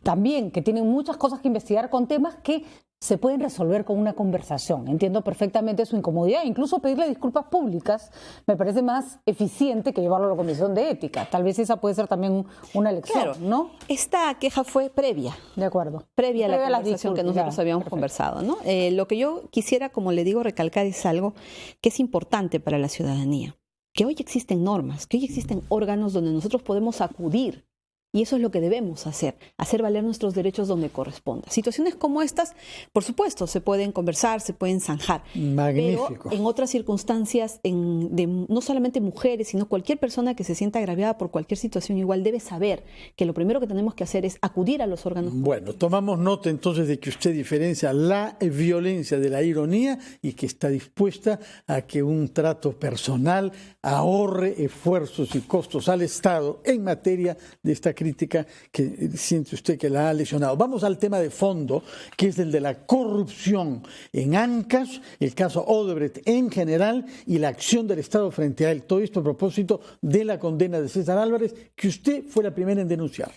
también, que tienen muchas cosas que investigar con temas que se pueden resolver con una conversación. Entiendo perfectamente su incomodidad. Incluso pedirle disculpas públicas me parece más eficiente que llevarlo a la Comisión de Ética. Tal vez esa puede ser también una elección, claro, ¿no? Esta queja fue previa. De acuerdo. Previa a la conversación que nosotros habíamos conversado, ¿no? Lo que yo quisiera, como le digo, recalcar es algo que es importante para la ciudadanía. Que hoy existen normas, que hoy existen órganos donde nosotros podemos acudir. Y eso es lo que debemos hacer valer nuestros derechos donde corresponda. Situaciones como estas, por supuesto, se pueden conversar, se pueden zanjar. Magnífico. Pero en otras circunstancias, no solamente mujeres, sino cualquier persona que se sienta agraviada por cualquier situación igual debe saber que lo primero que tenemos que hacer es acudir a los órganos. Bueno, tomamos nota entonces de que usted diferencia la violencia de la ironía y que está dispuesta a que un trato personal ahorre esfuerzos y costos al Estado en materia de esta crítica que siente usted que la ha lesionado. Vamos al tema de fondo, que es el de la corrupción en Ancash, el caso Odebrecht en general y la acción del Estado frente a él. Todo esto a propósito de la condena de César Álvarez, que usted fue la primera en denunciar.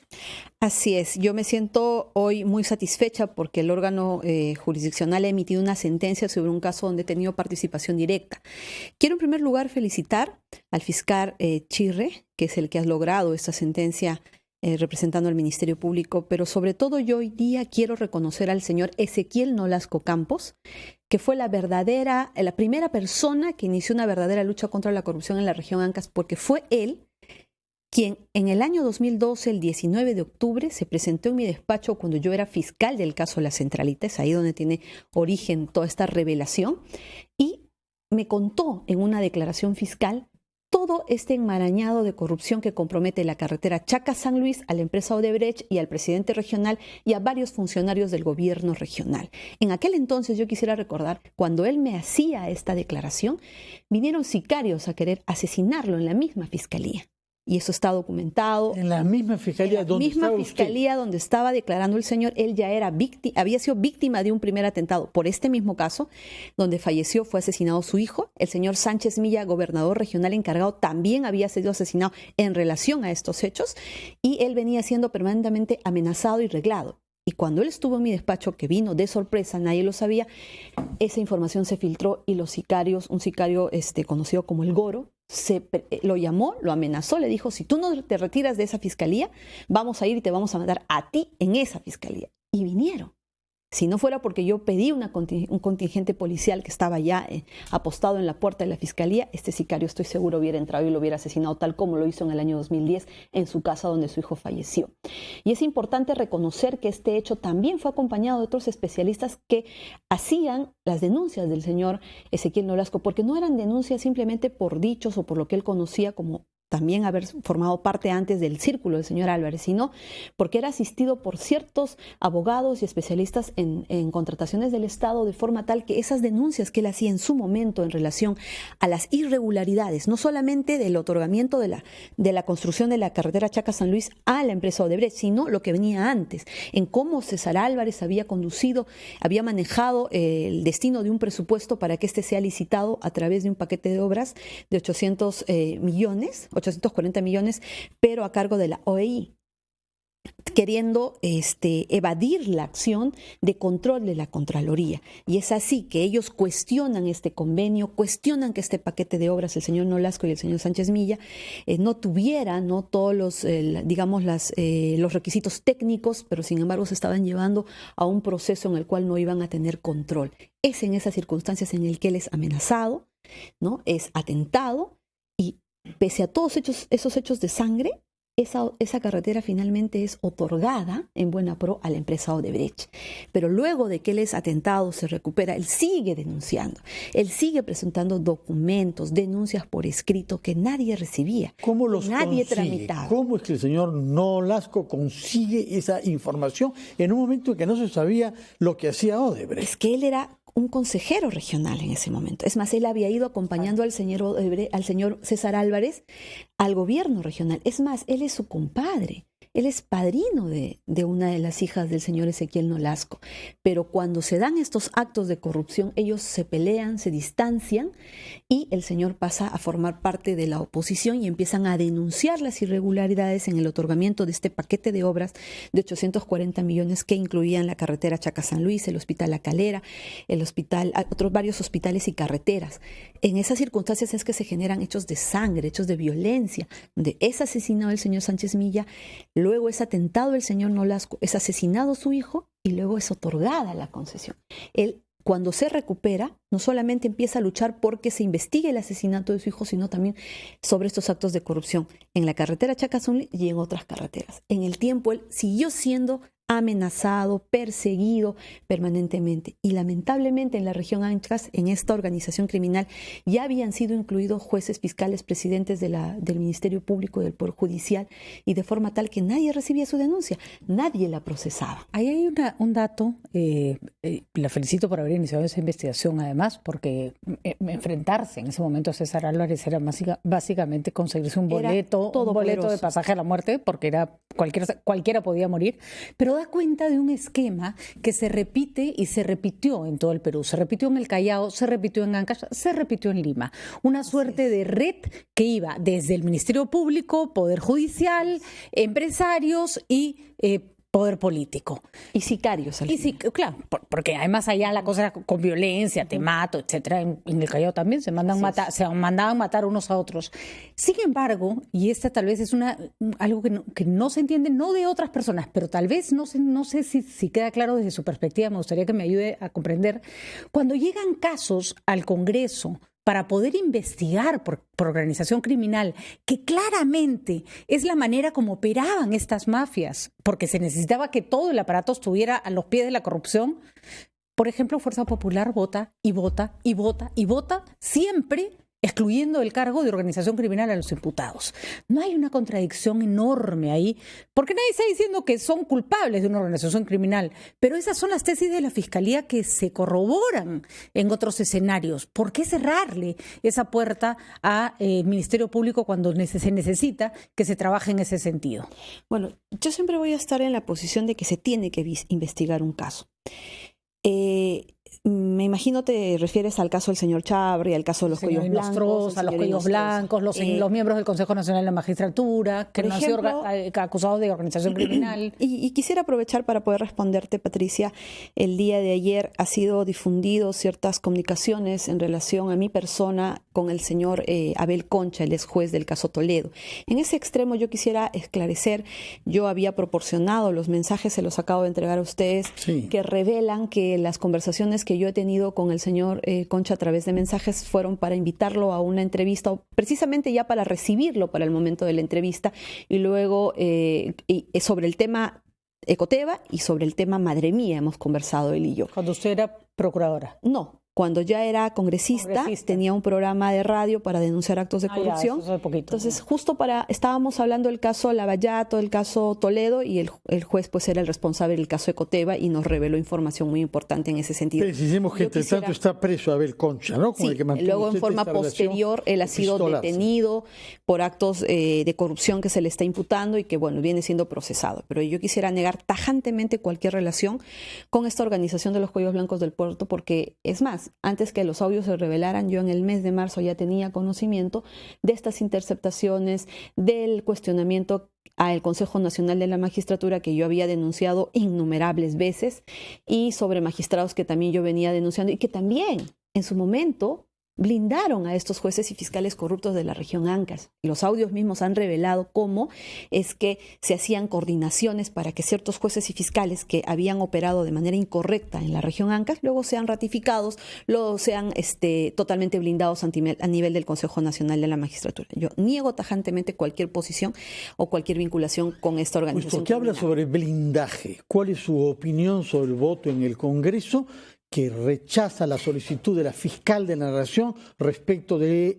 Así es, yo me siento hoy muy satisfecha porque el órgano jurisdiccional ha emitido una sentencia sobre un caso donde he tenido participación directa. Quiero en primer lugar felicitar al fiscal Chirre, que es el que ha logrado esta sentencia representando al Ministerio Público, pero sobre todo yo hoy día quiero reconocer al señor Ezequiel Nolasco Campos, que fue la primera persona que inició una verdadera lucha contra la corrupción en la región Ancash, porque fue él quien en el año 2012, el 19 de octubre, se presentó en mi despacho cuando yo era fiscal del caso La Centralita, es ahí donde tiene origen toda esta revelación, y me contó en una declaración fiscal todo este enmarañado de corrupción que compromete la carretera Chacas-San Luis, a la empresa Odebrecht y al presidente regional y a varios funcionarios del gobierno regional. En aquel entonces yo quisiera recordar, cuando él me hacía esta declaración, vinieron sicarios a querer asesinarlo en la misma fiscalía. Y eso está documentado. En la misma fiscalía donde estaba declarando el señor, él ya había sido víctima de un primer atentado por este mismo caso, donde falleció, fue asesinado su hijo. El señor Sánchez Milla, gobernador regional encargado, también había sido asesinado en relación a estos hechos, y él venía siendo permanentemente amenazado y reglado. Y cuando él estuvo en mi despacho, que vino de sorpresa, nadie lo sabía, esa información se filtró y los sicarios, un sicario conocido como el Goro, lo llamó, lo amenazó, le dijo: si tú no te retiras de esa fiscalía, vamos a ir y te vamos a mandar a ti en esa fiscalía. Y vinieron. Si no fuera porque yo pedí un contingente policial que estaba ya apostado en la puerta de la fiscalía, este sicario, estoy seguro, hubiera entrado y lo hubiera asesinado, tal como lo hizo en el año 2010 en su casa donde su hijo falleció. Y es importante reconocer que este hecho también fue acompañado de otros especialistas que hacían las denuncias del señor Ezequiel Nolasco, porque no eran denuncias simplemente por dichos o por lo que él conocía como también haber formado parte antes del círculo del señor Álvarez, sino porque era asistido por ciertos abogados y especialistas en contrataciones del Estado, de forma tal que esas denuncias que él hacía en su momento en relación a las irregularidades, no solamente del otorgamiento de la construcción de la carretera Chacas-San Luis a la empresa Odebrecht, sino lo que venía antes, en cómo César Álvarez había manejado el destino de un presupuesto para que este sea licitado a través de un paquete de obras de 840 millones, pero a cargo de la OEI, queriendo evadir la acción de control de la Contraloría. Y es así que ellos cuestionan este convenio, cuestionan que este paquete de obras, el señor Nolasco y el señor Sánchez Milla, no tuvieran todos los requisitos técnicos, pero sin embargo se estaban llevando a un proceso en el cual no iban a tener control. Es en esas circunstancias en el que él es amenazado, ¿no? Es atentado, y pese a todos esos hechos de sangre, esa carretera finalmente es otorgada en buena pro a la empresa Odebrecht. Pero luego de que él es atentado, se recupera, él sigue denunciando, él sigue presentando documentos, denuncias por escrito que nadie recibía, nadie tramitaba. ¿Cómo es que el señor Nolasco consigue esa información en un momento en que no se sabía lo que hacía Odebrecht? Es que él era un consejero regional en ese momento. Es más, él había ido acompañando al señor César Álvarez al gobierno regional. Es más, él es su compadre. Él es padrino de una de las hijas del señor Ezequiel Nolasco. Pero cuando se dan estos actos de corrupción, ellos se pelean, se distancian, y el señor pasa a formar parte de la oposición y empiezan a denunciar las irregularidades en el otorgamiento de este paquete de obras de 840 millones que incluían la carretera Chacas-San Luis, el hospital La Calera, varios hospitales y carreteras. En esas circunstancias es que se generan hechos de sangre, hechos de violencia, donde es asesinado el señor Sánchez Milla, luego es atentado el señor Nolasco, es asesinado su hijo y luego es otorgada la concesión. Él, cuando se recupera, no solamente empieza a luchar porque se investigue el asesinato de su hijo, sino también sobre estos actos de corrupción en la carretera Chacas-San Luis y en otras carreteras. En el tiempo él siguió siendo amenazado, perseguido permanentemente. Y lamentablemente en la región Ancash, en esta organización criminal, ya habían sido incluidos jueces, fiscales, presidentes del Ministerio Público y del Poder Judicial, y de forma tal que nadie recibía su denuncia, nadie la procesaba. Ahí hay un dato, la felicito por haber iniciado esa investigación, además, porque enfrentarse en ese momento a César Álvarez era básicamente conseguirse un boleto de pasaje a la muerte, porque cualquiera podía morir, pero da cuenta de un esquema que se repite y se repitió en todo el Perú. Se repitió en el Callao, se repitió en Ancash, se repitió en Lima. Una suerte de red que iba desde el Ministerio Público, Poder Judicial, empresarios y poder político. Y sicarios. Claro, porque además allá la cosa era con violencia, te mato, etcétera. En el Callao también se mandaban matar unos a otros. Sin embargo, y esta tal vez es algo que no se entiende, no de otras personas, pero tal vez no sé si queda claro desde su perspectiva, me gustaría que me ayude a comprender. Cuando llegan casos al Congreso para poder investigar por organización criminal, que claramente es la manera como operaban estas mafias, porque se necesitaba que todo el aparato estuviera a los pies de la corrupción. Por ejemplo, Fuerza Popular vota y vota y vota y vota, siempre excluyendo el cargo de organización criminal a los imputados. No hay una contradicción enorme ahí, porque nadie está diciendo que son culpables de una organización criminal, pero esas son las tesis de la Fiscalía que se corroboran en otros escenarios. ¿Por qué cerrarle esa puerta al Ministerio Público cuando se necesita que se trabaje en ese sentido? Bueno, yo siempre voy a estar en la posición de que se tiene que investigar un caso. Me imagino te refieres al caso del señor Chabri, al caso de los cuellos blancos. A los cuellos blancos, los miembros del Consejo Nacional de la Magistratura, que no han sido acusados de organización criminal. Y quisiera aprovechar para poder responderte, Patricia. El día de ayer ha sido difundido ciertas comunicaciones en relación a mi persona con el señor Abel Concha, el ex juez del caso Toledo. En ese extremo yo quisiera esclarecer, yo había proporcionado los mensajes, se los acabo de entregar a ustedes, que revelan que las conversaciones que yo he tenido con el señor Concha a través de mensajes fueron para invitarlo a una entrevista, o precisamente ya para recibirlo para el momento de la entrevista, y luego sobre el tema Ecoteva y sobre el tema Madre Mía hemos conversado él y yo. ¿Cuando usted era procuradora? No. Cuando ya era congresista, tenía un programa de radio para denunciar actos de corrupción. Ya, eso poquito, entonces, justo estábamos hablando del caso Lavallato, el caso Toledo, y el juez pues era el responsable del caso Ecoteva y nos reveló información muy importante en ese sentido. Precisemos que entre tanto está preso Abel Concha, ¿no? Sí, luego en forma posterior él ha sido detenido por actos de corrupción que se le está imputando y que, bueno, viene siendo procesado. Pero yo quisiera negar tajantemente cualquier relación con esta organización de los cuellos blancos del puerto, porque es más, antes que los audios se revelaran, yo en el mes de marzo ya tenía conocimiento de estas interceptaciones, del cuestionamiento al Consejo Nacional de la Magistratura que yo había denunciado innumerables veces, y sobre magistrados que también yo venía denunciando y que también en su momento blindaron a estos jueces y fiscales corruptos de la región Ancash. Los audios mismos han revelado cómo es que se hacían coordinaciones para que ciertos jueces y fiscales que habían operado de manera incorrecta en la región Ancash luego sean ratificados, luego sean totalmente blindados a nivel del Consejo Nacional de la Magistratura. Yo niego tajantemente cualquier posición o cualquier vinculación con esta organización. ¿Por qué habla sobre blindaje? ¿Cuál es su opinión sobre el voto en el Congreso que rechaza la solicitud de la fiscal de la Nación respecto de